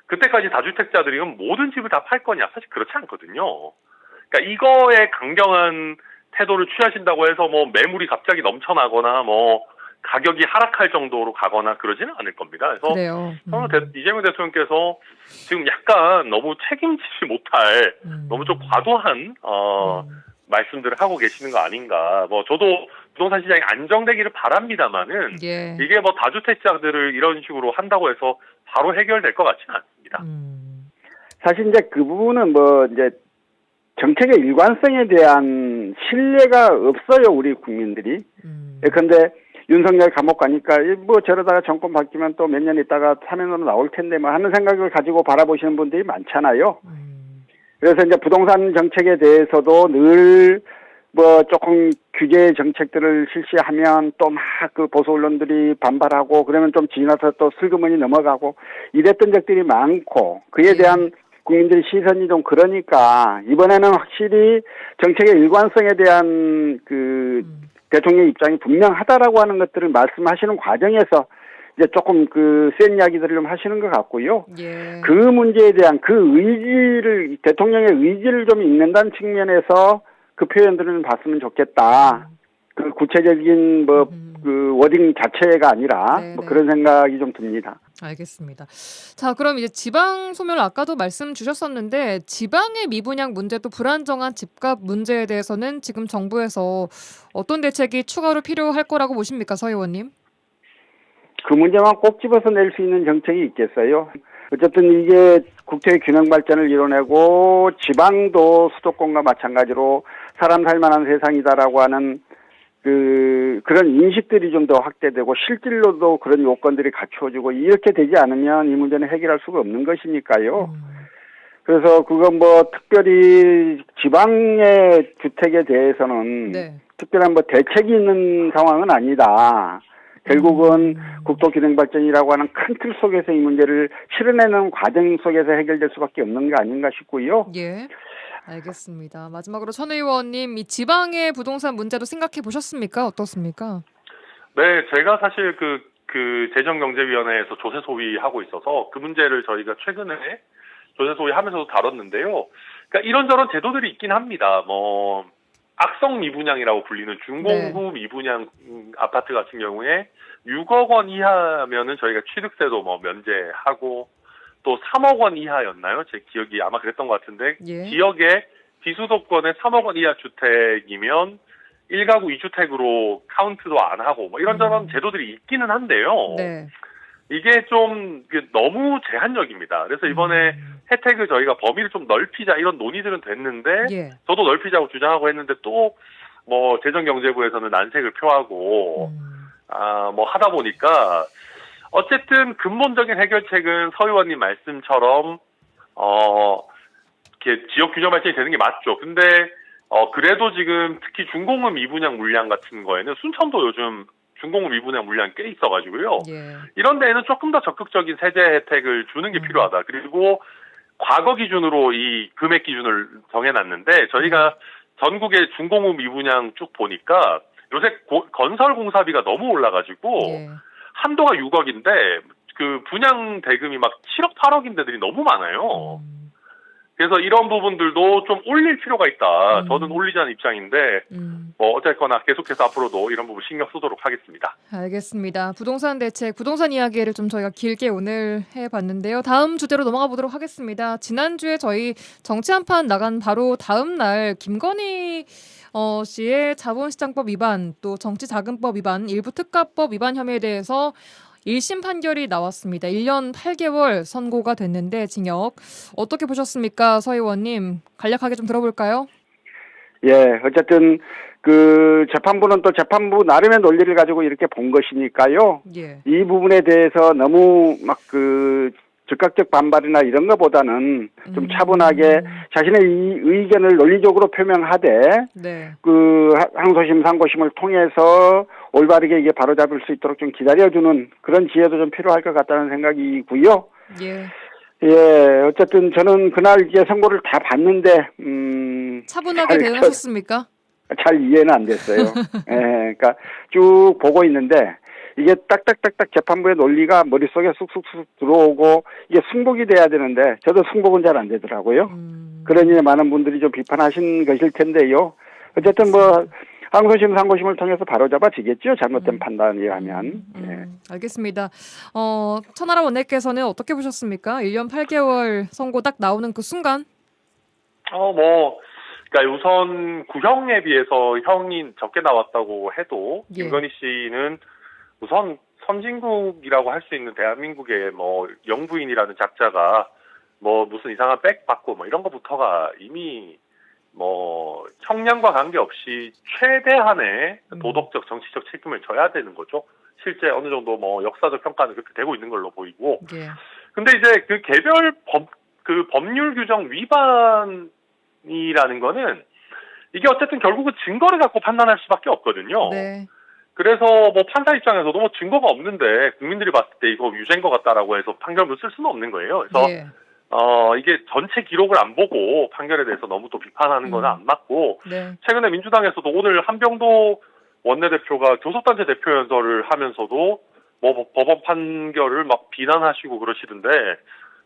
그때까지 다주택자들이 모든 집을 다 팔 거냐? 사실 그렇지 않거든요. 그러니까 이거에 강경한 태도를 취하신다고 해서 매물이 갑자기 넘쳐나거나 가격이 하락할 정도로 가거나 그러지는 않을 겁니다. 그래서 그래요. 저는 이재명 대통령께서 지금 약간 너무 책임지지 못할 너무 좀 과도한 말씀들을 하고 계시는 거 아닌가. 저도 부동산 시장이 안정되기를 바랍니다만은 예. 이게 다주택자들을 이런 식으로 한다고 해서 바로 해결될 것 같지는 않습니다. 사실 이제 그 부분은 이제 정책의 일관성에 대한 신뢰가 없어요, 우리 국민들이. 예컨대 윤석열 감옥 가니까 저러다가 정권 바뀌면 또 몇 년 있다가 사면으로 나올 텐데 하는 생각을 가지고 바라보시는 분들이 많잖아요. 그래서 이제 부동산 정책에 대해서도 늘 조금 규제 정책들을 실시하면 또 막 그 보수 언론들이 반발하고 그러면 좀 지나서 또 슬그머니 넘어가고 이랬던 적들이 많고 그에 대한 국민들의 시선이 좀 그러니까 이번에는 확실히 정책의 일관성에 대한 그 대통령의 입장이 분명하다라고 하는 것들을 말씀하시는 과정에서 이제 조금 센 이야기들을 좀 하시는 것 같고요. 예. 그 문제에 대한 그 의지를 대통령의 의지를 좀 읽는다는 측면에서 그 표현들을 봤으면 좋겠다. 그 구체적인 그 워딩 자체가 아니라 그런 생각이 좀 듭니다. 알겠습니다. 자, 그럼 이제 지방 소멸 아까도 말씀 주셨었는데 지방의 미분양 문제 또 불안정한 집값 문제에 대해서는 지금 정부에서 어떤 대책이 추가로 필요할 거라고 보십니까, 서 의원님? 그 문제만 꼭 집어서 낼 수 있는 정책이 있겠어요. 어쨌든 이게 국토의 균형 발전을 이뤄내고 지방도 수도권과 마찬가지로 사람 살만한 세상이다라고 하는 그런 인식들이 좀 더 확대되고 실질로도 그런 요건들이 갖추어지고 이렇게 되지 않으면 이 문제는 해결할 수가 없는 것이니까요. 그래서 그건 뭐 특별히 지방의 주택에 대해서는 네. 특별한 뭐 대책이 있는 상황은 아니다. 결국은 국토균형발전이라고 하는 큰 틀 속에서 이 문제를 실현해내는 과정 속에서 해결될 수밖에 없는 게 아닌가 싶고요. 예. 알겠습니다. 마지막으로 천 의원님, 이 지방의 부동산 문제도 생각해 보셨습니까? 어떻습니까? 네, 제가 사실 그 재정경제위원회에서 조세 소위하고 있어서 그 문제를 저희가 최근에 조세 소위하면서도 다뤘는데요. 그러니까 이런저런 제도들이 있긴 합니다. 뭐 악성 미분양이라고 불리는 준공후 미분양 아파트 같은 경우에 6억 원 이하면은 저희가 취득세도 뭐 면제하고 또 3억 원 이하였나요? 제 기억이 아마 그랬던 것 같은데 예. 지역에 비수도권의 3억 원 이하 주택이면 1가구 2주택으로 카운트도 안 하고 뭐 이런저런 제도들이 있기는 한데요. 네. 이게 좀 너무 제한적입니다. 그래서 이번에 혜택을 저희가 범위를 좀 넓히자 이런 논의들은 됐는데 예. 저도 넓히자고 주장하고 했는데 또 뭐 재정경제부에서는 난색을 표하고 뭐 하다 보니까 어쨌든 근본적인 해결책은 서 의원님 말씀처럼 이렇게 지역 균형 발전이 되는 게 맞죠. 근데 그래도 지금 특히 준공업 미분양 물량 같은 거에는 순천도 요즘 준공업 미분양 물량이 꽤 있어가지고요. 예. 이런 데에는 조금 더 적극적인 세제 혜택을 주는 게 필요하다. 그리고 과거 기준으로 이 금액 기준을 정해놨는데 저희가 전국의 준공업 미분양 쭉 보니까 요새 건설 공사비가 너무 올라가지고 예. 한도가 6억인데 그 분양 대금이 막 7억, 8억인 데들이 너무 많아요. 그래서 이런 부분들도 좀 올릴 필요가 있다. 저는 올리자는 입장인데 뭐 어쨌거나 계속해서 앞으로도 이런 부분 신경 쓰도록 하겠습니다. 알겠습니다. 부동산 대책, 부동산 이야기를 좀 저희가 길게 오늘 해봤는데요. 다음 주제로 넘어가 보도록 하겠습니다. 지난주에 저희 정치 한판 나간 바로 다음 날 김건희 씨의 자본시장법 위반, 또 정치자금법 위반, 일부 특가법 위반 혐의에 대해서 1심 판결이 나왔습니다. 1년 8개월 선고가 됐는데 징역. 어떻게 보셨습니까? 서 의원님. 간략하게 좀 들어볼까요? 예, 어쨌든 그 재판부는 또 재판부 나름의 논리를 가지고 이렇게 본 것이니까요. 예. 이 부분에 대해서 너무 막 그 즉각적 반발이나 이런 것보다는 좀 차분하게 자신의 이 의견을 논리적으로 표명하되 네. 그 항소심 상고심을 통해서 올바르게 이게 바로잡을 수 있도록 좀 기다려주는 그런 지혜도 좀 필요할 것 같다는 생각이고요. 예. 예, 어쨌든 저는 그날 이제 선고를 다 봤는데 차분하게 대응하셨습니까? 잘 이해는 안 됐어요. 예, 그러니까 쭉 보고 있는데 이게 딱딱딱딱 재판부의 논리가 머릿속에 쑥쑥쑥 들어오고 이게 승복이 돼야 되는데 저도 승복은 잘 안 되더라고요. 그러니 많은 분들이 좀 비판하신 것일 텐데요. 어쨌든 뭐 항소심 상고심을 통해서 바로잡아지겠죠. 잘못된 판단에 의하면. 예. 알겠습니다. 천하람 원내께서는 어떻게 보셨습니까? 1년 8개월 선고 딱 나오는 그 순간? 그러니까 우선 구형에 비해서 형이 적게 나왔다고 해도 예. 김건희 씨는 우선 선진국이라고 할 수 있는 대한민국의 뭐 영부인이라는 작자가 뭐 무슨 이상한 백 받고 뭐 이런 것부터가 이미 뭐 형량과 관계없이 최대한의 도덕적 정치적 책임을 져야 되는 거죠. 실제 어느 정도 뭐 역사적 평가는 그렇게 되고 있는 걸로 보이고. 예. 근데 이제 그 개별 법률 규정 위반이라는 거는 이게 어쨌든 결국은 증거를 갖고 판단할 수밖에 없거든요. 네. 그래서 뭐 판사 입장에서도 뭐 증거가 없는데 국민들이 봤을 때 이거 유죄인 것 같다라고 해서 판결문을 쓸 수는 없는 거예요. 그래서 예. 이게 전체 기록을 안 보고 판결에 대해서 너무 또 비판하는 건 안 맞고 네. 최근에 민주당에서도 오늘 한병도 원내대표가 교섭단체 대표 연설을 하면서도 뭐 법원 판결을 막 비난하시고 그러시던데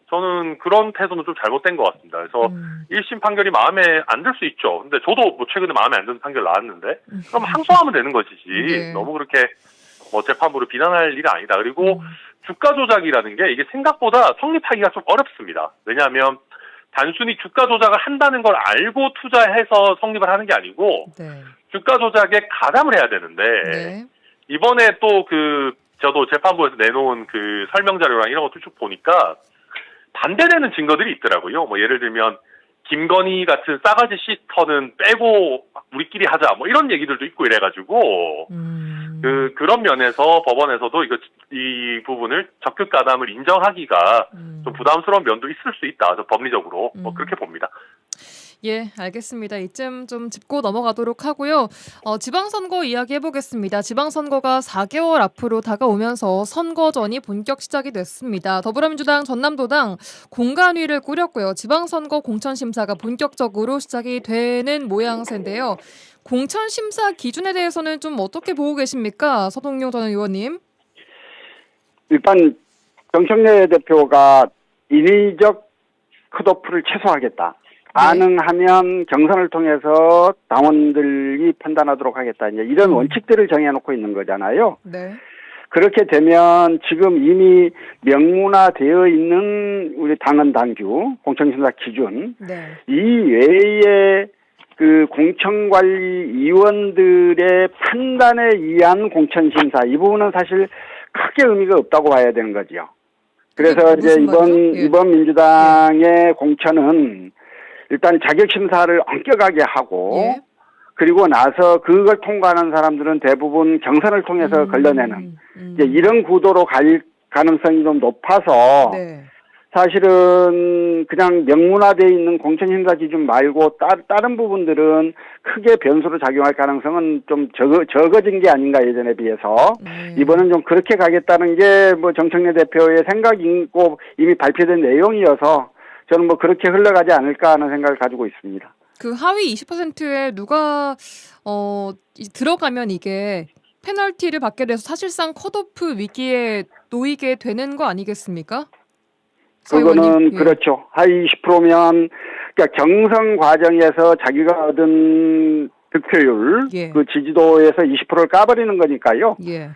저는 그런 태도는 좀 잘못된 것 같습니다. 그래서 1심 판결이 마음에 안 들 수 있죠. 근데 저도 뭐 최근에 마음에 안 드는 판결 나왔는데 그럼 항소하면 되는 것이지. 네. 너무 그렇게 뭐 재판부를 비난할 일은 아니다. 그리고 주가 조작이라는 게 이게 생각보다 성립하기가 좀 어렵습니다. 왜냐하면 단순히 주가 조작을 한다는 걸 알고 투자해서 성립을 하는 게 아니고 네. 주가 조작에 가담을 해야 되는데 네. 이번에 또 저도 재판부에서 내놓은 그 설명 자료랑 이런 것도 쭉 보니까 반대되는 증거들이 있더라고요. 뭐 예를 들면 김건희 같은 싸가지 시스터는 빼고 우리끼리 하자 뭐 이런 얘기들도 있고 이래가지고 그런 면에서 법원에서도 이 부분을 적극 가담을 인정하기가 좀 부담스러운 면도 있을 수 있다. 법리적으로 뭐 그렇게 봅니다. 예, 알겠습니다. 이쯤 좀 짚고 넘어가도록 하고요. 지방선거 이야기 해보겠습니다. 지방선거가 4개월 앞으로 다가오면서 선거전이 본격 시작이 됐습니다. 더불어민주당 전남도당 공간위를 꾸렸고요. 지방선거 공천심사가 본격적으로 시작이 되는 모양새인데요. 공천심사 기준에 대해서는 좀 어떻게 보고 계십니까? 서동용 전 의원님. 일단 정청래 대표가 인위적 컷오프를 최소화하겠다. 가능하면 경선을 통해서 당원들이 판단하도록 하겠다. 이제 이런 원칙들을 정해놓고 있는 거잖아요. 네. 그렇게 되면 지금 이미 명문화되어 있는 우리 당헌 당규 공천심사 기준 네. 이 외에 그 공천관리위원들의 판단에 의한 공천심사 이 부분은 사실 크게 의미가 없다고 봐야 되는 거지요. 그래서 이제 무슨 말이죠? 예. 이번 민주당의 공천은 일단 자격심사를 엄격하게 하고 예. 그리고 나서 그걸 통과하는 사람들은 대부분 경선을 통해서 걸러내는 이제 이런 구도로 갈 가능성이 좀 높아서 네. 사실은 그냥 명문화되어 있는 공천심사 기준 말고 다른 부분들은 크게 변수로 작용할 가능성은 좀 적어진 게 아닌가 예전에 비해서 이번은 좀 그렇게 가겠다는 게 뭐 정청래 대표의 생각이고 이미 발표된 내용이어서 저는 뭐 그렇게 흘러가지 않을까 하는 생각을 가지고 있습니다. 그 하위 20%에 누가 들어가면 이게 페널티를 받게 돼서 사실상 컷오프 위기에 놓이게 되는 거 아니겠습니까? 그거는 그렇죠. 하위 20%면 그러니까 경선 과정에서 자기가 얻은 득표율, 예. 그 지지도에서 20%를 까버리는 거니까요. 예.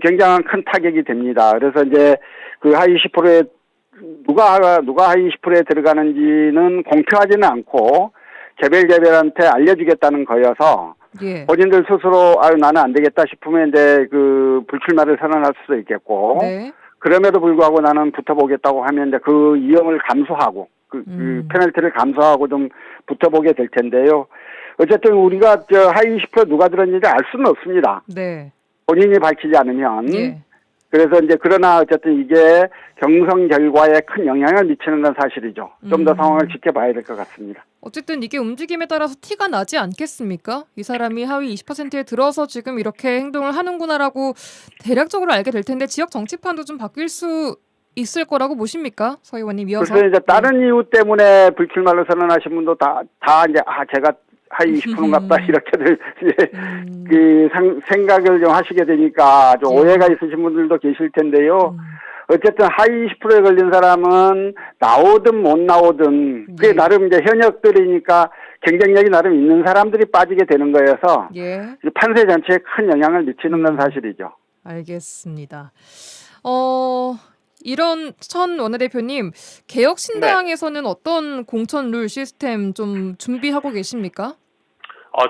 굉장한 큰 타격이 됩니다. 그래서 이제 그 하위 10%에 누가 하위 20%에 들어가는지는 공표하지는 않고 개별한테 알려주겠다는 거여서 예. 본인들 스스로 나는 안 되겠다 싶으면 이제 그 불출마를 선언할 수도 있겠고 네. 그럼에도 불구하고 나는 붙어보겠다고 하면 이제 그 위험을 감수하고 그 페널티를 감수하고 좀 붙어보게 될 텐데요. 어쨌든 우리가 하위 20% 누가 들었는지 알 수는 없습니다. 네. 본인이 밝히지 않으면. 예. 그래서 이제 그러나 어쨌든 이게 경선 결과에 큰 영향을 미치는 건 사실이죠. 좀 더 상황을 지켜봐야 될 것 같습니다. 어쨌든 이게 움직임에 따라서 티가 나지 않겠습니까? 이 사람이 하위 20%에 들어서 지금 이렇게 행동을 하는구나라고 대략적으로 알게 될 텐데 지역 정치판도 좀 바뀔 수 있을 거라고 보십니까? 서 의원님 이어서. 그래서 이제 다른 이유 때문에 불출마를 선언하신 분도 다 이제 제가 하위 20%인갑다 이렇게들 그 생각을 좀 하시게 되니까 좀 오해가 있으신 분들도 계실 텐데요. 어쨌든 하위 20%에 걸린 사람은 나오든 못 나오든 그게 나름 이제 현역들이니까 경쟁력이 나름 있는 사람들이 빠지게 되는 거여서 예. 판세 전체에 큰 영향을 미치는 건 사실이죠. 알겠습니다. 이런 천 원내대표님 개혁신당에서는 어떤 공천 룰 시스템 좀 준비하고 계십니까?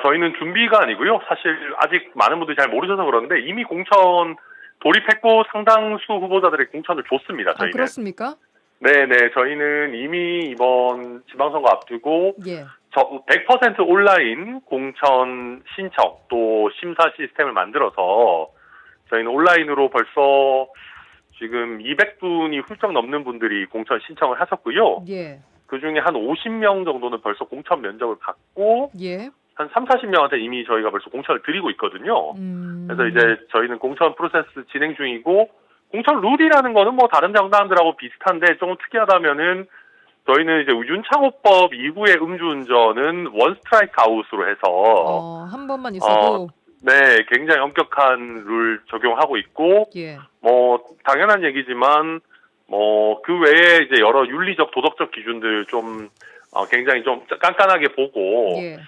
저희는 준비가 아니고요. 사실 아직 많은 분들이 잘 모르셔서 그러는데 이미 공천 돌입했고 상당수 후보자들의 공천을 줬습니다. 저희는. 그렇습니까? 네네. 저희는 이미 이번 지방선거 앞두고 예. 100% 온라인 공천 신청 또 심사 시스템을 만들어서 저희는 온라인으로 벌써 지금 200분이 훌쩍 넘는 분들이 공천 신청을 하셨고요. 예. 그중에 한 50명 정도는 벌써 공천 면접을 받고 예. 한 30-40명한테 이미 저희가 벌써 공천을 드리고 있거든요. 그래서 이제 저희는 공천 프로세스 진행 중이고 공천 룰이라는 거는 뭐 다른 정당들하고 비슷한데 조금 특이하다면은 저희는 이제 윤창호법 이후의 음주운전은 원 스트라이크 아웃으로 해서 한 번만 있어도 네, 굉장히 엄격한 룰 적용하고 있고 예. 뭐 당연한 얘기지만 뭐 그 외에 이제 여러 윤리적 도덕적 기준들 좀 굉장히 좀 깐깐하게 보고 예.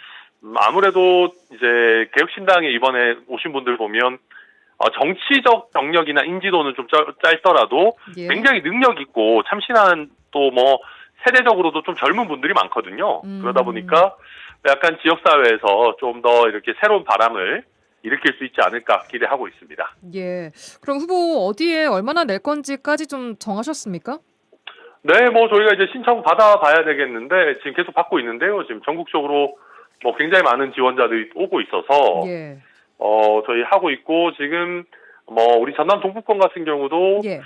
아무래도 이제 개혁신당에 이번에 오신 분들 보면 정치적 경력이나 인지도는 좀 짧더라도 예. 굉장히 능력 있고 참신한 또 뭐 세대적으로도 좀 젊은 분들이 많거든요. 그러다 보니까 약간 지역사회에서 좀 더 이렇게 새로운 바람을 일으킬 수 있지 않을까 기대하고 있습니다. 예. 그럼 후보 어디에 얼마나 낼 건지까지 좀 정하셨습니까? 네, 뭐 저희가 이제 신청 받아봐야 되겠는데 지금 계속 받고 있는데요. 지금 전국적으로 뭐 굉장히 많은 지원자들이 오고 있어서 예. 저희 하고 있고, 지금 뭐 우리 전남 동북권 같은 경우도 예.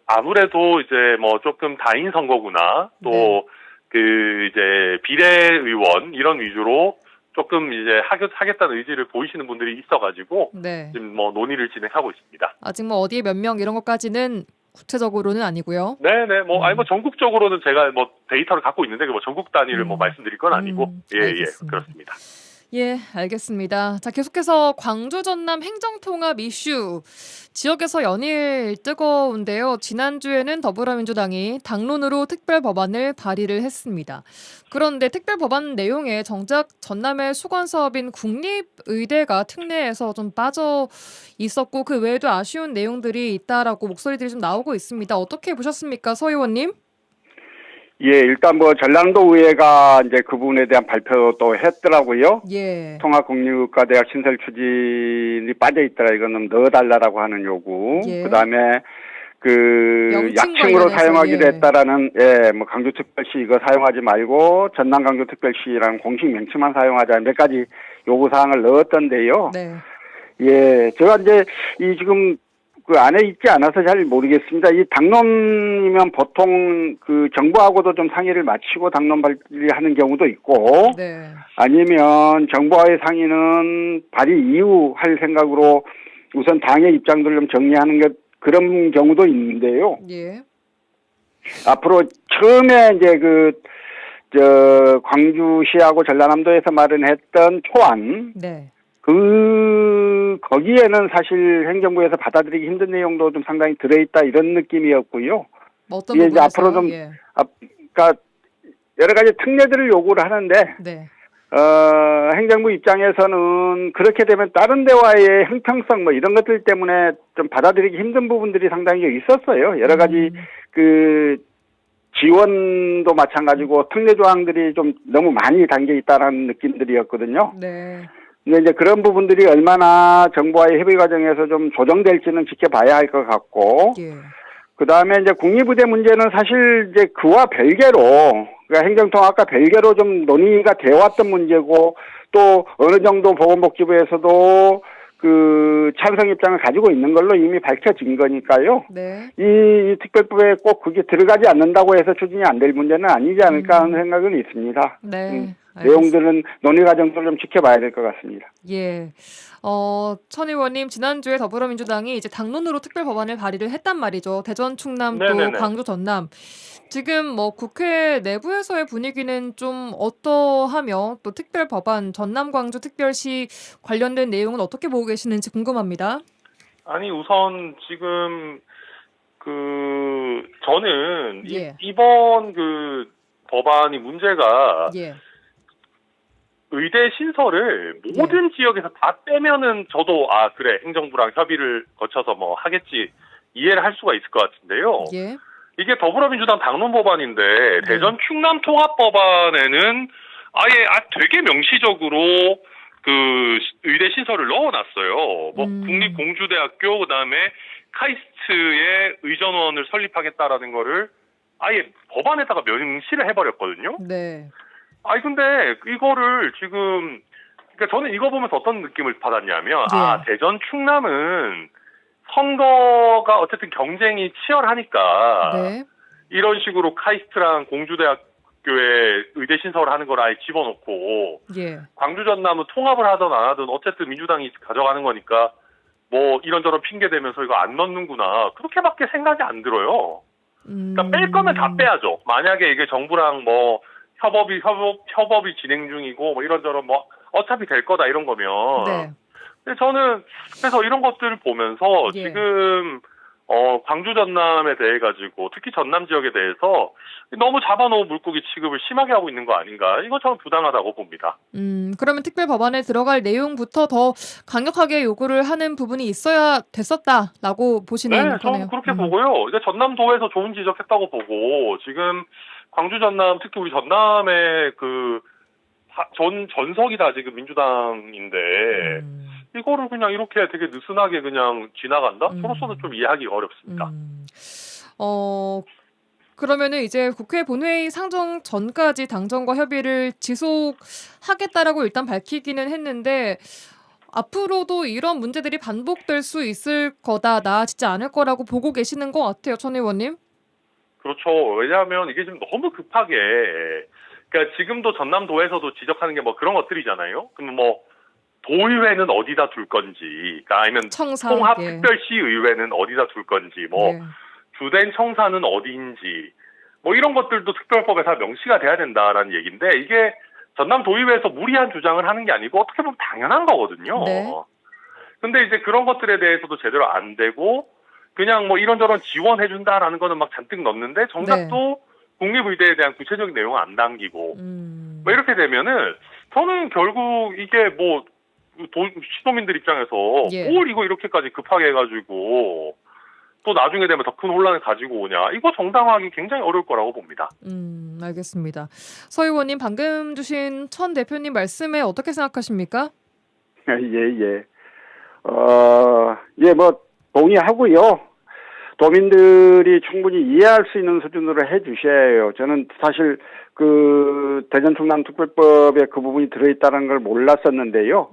아무래도 이제 뭐 조금 다인 선거구나, 또 네. 이제 비례의원 이런 위주로 조금 이제 하겠다는 의지를 보이시는 분들이 있어가지고 네. 지금 뭐 논의를 진행하고 있습니다. 아직 뭐 어디에 몇 명 이런 것까지는 구체적으로는 아니고요. 네네, 아니 뭐 전국적으로는 제가 뭐 데이터를 갖고 있는데 뭐 전국 단위를 뭐 말씀드릴 건 아니고, 알겠습니다. 그렇습니다. 예, 알겠습니다. 자, 계속해서 광주 전남 행정통합 이슈. 지역에서 연일 뜨거운데요. 지난주에는 더불어민주당이 당론으로 특별법안을 발의를 했습니다. 그런데 특별법안 내용에 정작 전남의 수건사업인 국립의대가 특례에서 좀 빠져 있었고 그 외에도 아쉬운 내용들이 있다라고 목소리들이 좀 나오고 있습니다. 어떻게 보셨습니까, 서 의원님? 예, 일단 뭐 전남도 의회가 이제 그 부분에 대한 발표도 했더라고요. 예. 통합국립의과대학 신설 추진이 빠져 있더라. 이거는 넣어달라고 하는 요구. 예. 그다음에 명칭 약칭으로 관련해서, 사용하기로 예. 했다라는 뭐 강주특별시 이거 사용하지 말고 전남 강주특별시라는 공식 명칭만 사용하자 몇 가지 요구 사항을 넣었던데요. 네. 예, 제가 이제 이 지금 그 안에 있지 않아서 잘 모르겠습니다. 이 당론이면 보통 그 정부하고도 좀 상의를 마치고 당론 발의하는 경우도 있고, 네. 아니면 정부와의 상의는 발의 이후 할 생각으로 우선 당의 입장들을 좀 정리하는 게 그런 경우도 있는데요. 예. 앞으로 처음에 이제 광주시하고 전라남도에서 마련했던 초안, 네. 거기에는 사실 행정부에서 받아들이기 힘든 내용도 좀 상당히 들어있다 이런 느낌이었고요. 어떤 이게 이제 부분에서요? 앞으로 좀, 예. 그러니까 여러 가지 특례들을 요구를 하는데, 네. 행정부 입장에서는 그렇게 되면 다른 데와의 형평성 뭐 이런 것들 때문에 좀 받아들이기 힘든 부분들이 상당히 있었어요. 여러 가지 지원도 마찬가지고 특례 조항들이 좀 너무 많이 담겨 있다는 느낌들이었거든요. 네. 근데 이제 그런 부분들이 얼마나 정부와의 협의 과정에서 좀 조정될지는 지켜봐야 할 것 같고, 예. 그 다음에 이제 국립의대 문제는 사실 이제 그와 별개로, 그러니까 행정통합과 별개로 좀 논의가 되어 왔던 문제고, 또 어느 정도 보건복지부에서도 그 찬성 입장을 가지고 있는 걸로 이미 밝혀진 거니까요. 네. 이 특별법에 꼭 그게 들어가지 않는다고 해서 추진이 안 될 문제는 아니지 않을까 하는 생각은 있습니다. 네. 내용들은 논의 과정도 좀 지켜봐야 될 것 같습니다. 예. 천 의원님, 지난주에 더불어민주당이 이제 당론으로 특별 법안을 발의를 했단 말이죠. 대전, 충남, 또 네네네. 광주, 전남. 지금 뭐 국회 내부에서의 분위기는 좀 어떠하며 또 특별 법안, 전남, 광주 특별시 관련된 내용은 어떻게 보고 계시는지 궁금합니다. 아니, 우선 지금 저는 예. 이번 법안이 문제가 예. 의대 신설을 모든 지역에서 다 빼면은 저도 그래, 행정부랑 협의를 거쳐서 뭐 하겠지 이해를 할 수가 있을 것 같은데요. 예. 이게 더불어민주당 당론 법안인데 대전 충남 통합 법안에는 아예 되게 명시적으로 의대 신설을 넣어놨어요. 뭐 국립공주대학교 그다음에 카이스트의 의전원을 설립하겠다라는 거를 아예 법안에다가 명시를 해버렸거든요. 네. 근데 이거를 지금, 그러니까 저는 이거 보면서 어떤 느낌을 받았냐면, 대전 충남은 선거가 어쨌든 경쟁이 치열하니까, 네. 이런 식으로 카이스트랑 공주대학교에 의대 신설을 하는 걸 아예 집어넣고, 예. 광주 전남은 통합을 하든 안 하든 어쨌든 민주당이 가져가는 거니까, 뭐 이런저런 핑계 대면서 이거 안 넣는구나. 그렇게밖에 생각이 안 들어요. 그러니까 뺄 거면 다 빼야죠. 만약에 이게 정부랑 뭐, 협업이 진행 중이고, 뭐 이런저런 뭐, 어차피 될 거다, 이런 거면. 네. 근데 저는, 그래서 이런 것들을 보면서, 지금, 광주 전남에 대해 가지고, 특히 전남 지역에 대해서, 너무 잡아놓은 물고기 취급을 심하게 하고 있는 거 아닌가. 이거 저는 부당하다고 봅니다. 그러면 특별 법안에 들어갈 내용부터 더 강력하게 요구를 하는 부분이 있어야 됐었다라고 보시는 거네요. 네, 저는 그렇게 보고요. 이제 전남도에서 좋은 지적했다고 보고, 지금, 광주 전남, 특히 우리 전남의 전석이다, 지금 민주당인데, 이거를 그냥 이렇게 되게 느슨하게 그냥 지나간다? 저로서는 좀 이해하기가 어렵습니다. 그러면은 이제 국회 본회의 상정 전까지 당정과 협의를 지속하겠다라고 일단 밝히기는 했는데, 앞으로도 이런 문제들이 반복될 수 있을 거다, 나아지지 않을 거라고 보고 계시는 것 같아요, 천 의원님. 그렇죠. 왜냐하면 이게 지금 너무 급하게, 그러니까 지금도 전남도에서도 지적하는 게 뭐 그런 것들이잖아요. 그럼 뭐 도의회는 어디다 둘 건지, 그러니까 아니면 청사, 통합특별시의회는 어디다 둘 건지, 뭐 네. 주된 청사는 어디인지, 뭐 이런 것들도 특별법에 다 명시가 돼야 된다라는 얘기인데, 이게 전남도의회에서 무리한 주장을 하는 게 아니고 어떻게 보면 당연한 거거든요. 네. 근데 이제 그런 것들에 대해서도 제대로 안 되고 그냥 뭐 이런저런 지원해준다라는 거는 막 잔뜩 넣는데 정작 또 국립의대에 대한 구체적인 내용은 안 담기고 뭐 이렇게 되면은 저는 결국 이게 뭐 시도민들 입장에서 예. 뭘 이거 이렇게까지 급하게 해가지고 또 나중에 되면 더 큰 혼란을 가지고 오냐, 이거 정당화하기 굉장히 어려울 거라고 봅니다. 알겠습니다. 서 의원님, 방금 주신 천 대표님 말씀에 어떻게 생각하십니까? 예. 뭐 동의하고요. 도민들이 충분히 이해할 수 있는 수준으로 해주셔야. 저는 사실 그 대전 충남특별법에 그 부분이 들어있다는 걸 몰랐었는데요.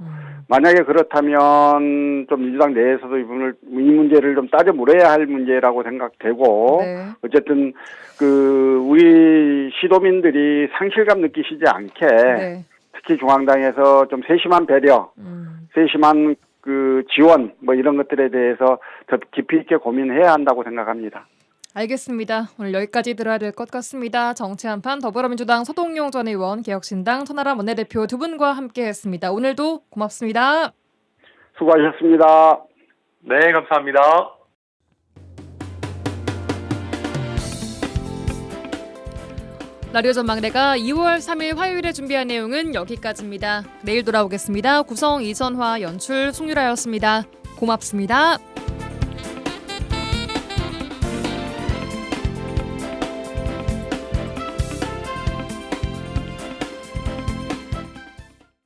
만약에 그렇다면 좀 민주당 내에서도 이 문제를 좀 따져 물어야 할 문제라고 생각되고, 네. 어쨌든 그 우리 시도민들이 상실감 느끼시지 않게 네. 특히 중앙당에서 좀 세심한 배려, 세심한 그 지원 뭐 이런 것들에 대해서 더 깊이 있게 고민해야 한다고 생각합니다. 알겠습니다. 오늘 여기까지 들어야 될 것 같습니다. 정치 한판 더불어민주당 서동용 전 의원, 개혁신당 천하람 원내대표 두 분과 함께했습니다. 오늘도 고맙습니다. 수고하셨습니다. 네, 감사합니다. 라디오 전망대가 2월 3일 화요일에 준비한 내용은 여기까지입니다. 내일 돌아오겠습니다. 구성 이선화, 연출 송유라였습니다. 고맙습니다.